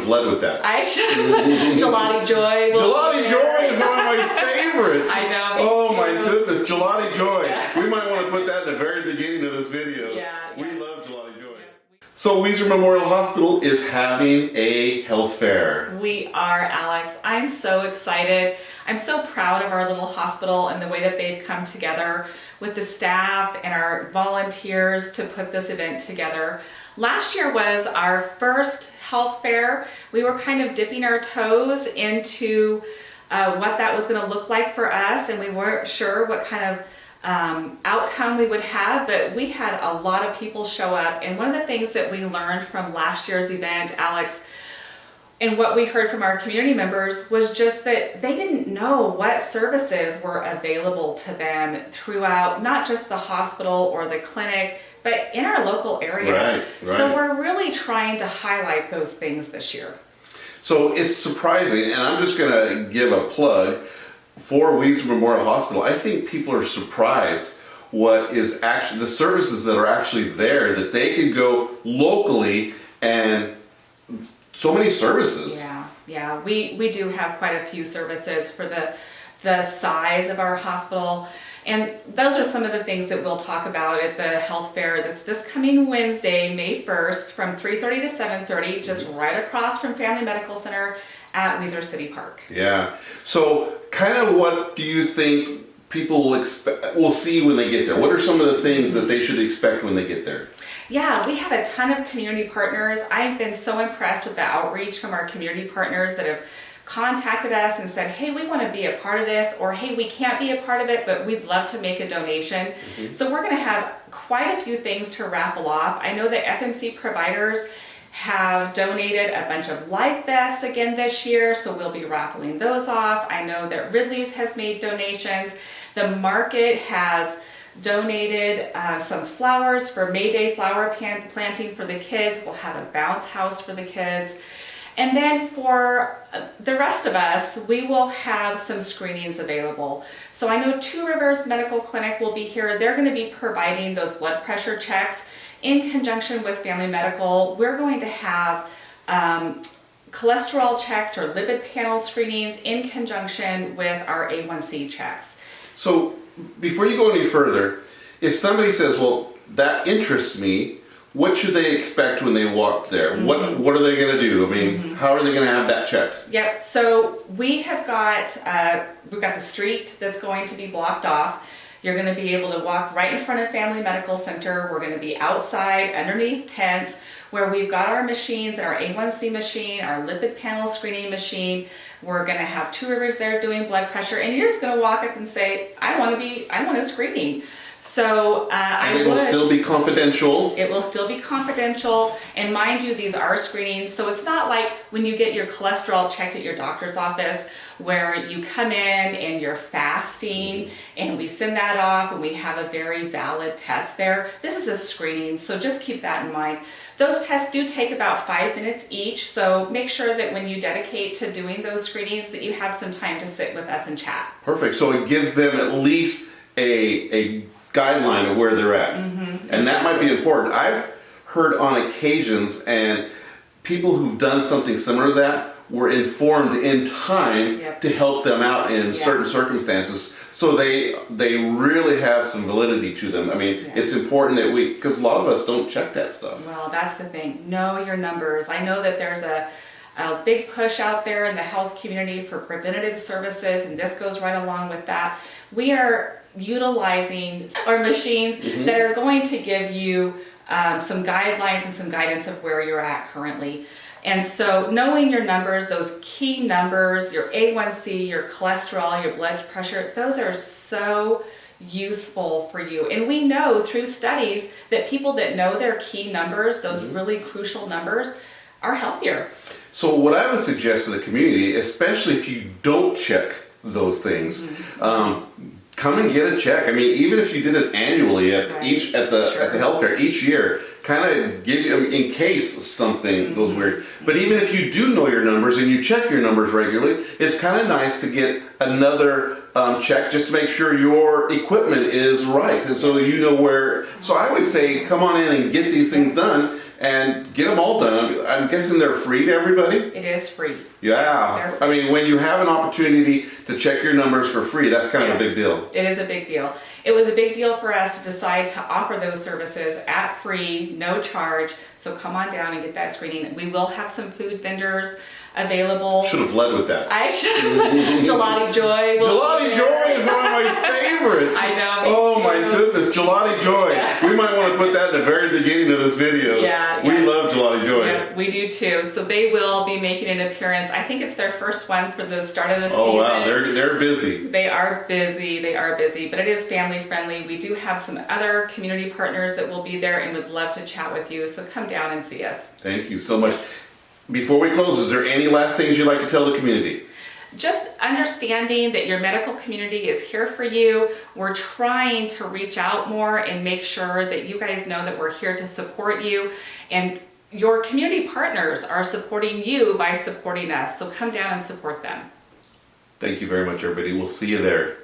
led with that. I should have. Gelati Joy. Gelati Joy is one of my favorites. I know. Oh my goodness, Gelati Joy. Yeah. We might want to put that in the very beginning of this video. Yeah. We love Gelati Joy. So Weiser Memorial Hospital is having a health fair. We are, Alex. I'm so excited. I'm so proud of our little hospital and the way that they've come together with the staff and our volunteers to put this event together. Last year was our first health fair. We were kind of dipping our toes into what that was going to look like for us, and we weren't sure what kind of outcome we would have, but we had a lot of people show up. And one of the things that we learned from last year's event, Alex, and what we heard from our community members was just that they didn't know what services were available to them throughout not just the hospital or the clinic, but in our local area. Right. So we're really trying to highlight those things this year. So it's surprising, and I'm just going to give a plug for Weiser Memorial Hospital. I think people are surprised what is actually the services that are actually there, that they can go locally, and so many services. Yeah. We do have quite a few services for the size of our hospital. And those are some of the things that we'll talk about at the health fair that's this coming Wednesday, May 1st, from 3:30 to 7:30, just right across from Family Medical Center at Weiser City Park. Yeah. So kind of what do you think people will see when they get there? What are some of the things that they should expect when they get there? Yeah, we have a ton of community partners. I've been so impressed with the outreach from our community partners that have contacted us and said, hey, we want to be a part of this, or hey, we can't be a part of it, but we'd love to make a donation. Mm-hmm. So we're going to have quite a few things to raffle off. I know that FMC providers have donated a bunch of life vests again this year, so we'll be raffling those off. I know that Ridley's has made donations. The market has donated some flowers for May Day flower planting for the kids. We'll have a bounce house for the kids. And then for the rest of us, we will have some screenings available. So I know Two Rivers Medical Clinic will be here. They're going to be providing those blood pressure checks in conjunction with Family Medical. We're going to have cholesterol checks or lipid panel screenings in conjunction with our A1C checks. So before you go any further, if somebody says, well, that interests me, what should they expect when they walk there? Mm-hmm. What are they going to do? I mean, mm-hmm. How are they going to have that checked? Yep. So we've got the street that's going to be blocked off. You're going to be able to walk right in front of Family Medical Center. We're going to be outside underneath tents where we've got our machines, our A1C machine, our lipid panel screening machine. We're going to have Two Rivers there doing blood pressure, and you're just going to walk up and say, I want a screening. So it will still be confidential. It will still be confidential. And mind you, these are screenings. So it's not like when you get your cholesterol checked at your doctor's office where you come in and you're fasting and we send that off and we have a very valid test there. This is a screening, so just keep that in mind. Those tests do take about 5 minutes each, so make sure that when you dedicate to doing those screenings that you have some time to sit with us and chat. Perfect. So it gives them at least a guideline of where they're at. Mm-hmm. And that might be important. I've heard on occasions, and people who've done something similar to that were informed in time to help them out in certain circumstances. So they really have some validity to them. I mean, it's important that because a lot of us don't check that stuff. Well, that's the thing. Know your numbers. I know that there's a big push out there in the health community for preventative services, and this goes right along with that. We are utilizing our machines that are going to give you some guidelines and some guidance of where you're at currently. And so knowing your numbers, those key numbers, your A1C, your cholesterol, your blood pressure, those are so useful for you. And we know through studies that people that know their key numbers, those really crucial numbers, are healthier. So what I would suggest to the community, especially if you don't check those things, come and get a check. I mean, even if you did it annually at the health fair each year, kind of give you in case something goes weird. But even if you do know your numbers and you check your numbers regularly, it's kind of nice to get another check just to make sure your equipment is right, and so you know where. So I would say, come on in and get these things done, and get them all done. I'm guessing they're free to everybody? It is free. Yeah. I mean, when you have an opportunity to check your numbers for free, that's kind of a big deal. It is a big deal. It was a big deal for us to decide to offer those services at free, no charge. So come on down and get that screening. We will have some food vendors available. Should have led with that. I should have. Gelati Joy. Gelati Joy is one of my favorites. I know. Oh my goodness, Gelati Joy. Yeah. We might want to put that in the very beginning of this video. Yeah, We yeah. love Gelati Joy. Yeah, we do too. So they will be making an appearance. I think it's their first one for the start of the season. Oh wow, they're busy. They are busy. They are busy, but it is family friendly. We do have some other community partners that will be there and would love to chat with you. So come down and see us. Thank you so much. Before we close, is there any last things you'd like to tell the community? Just understanding that your medical community is here for you. We're trying to reach out more and make sure that you guys know that we're here to support you. And your community partners are supporting you by supporting us. So come down and support them. Thank you very much, everybody. We'll see you there.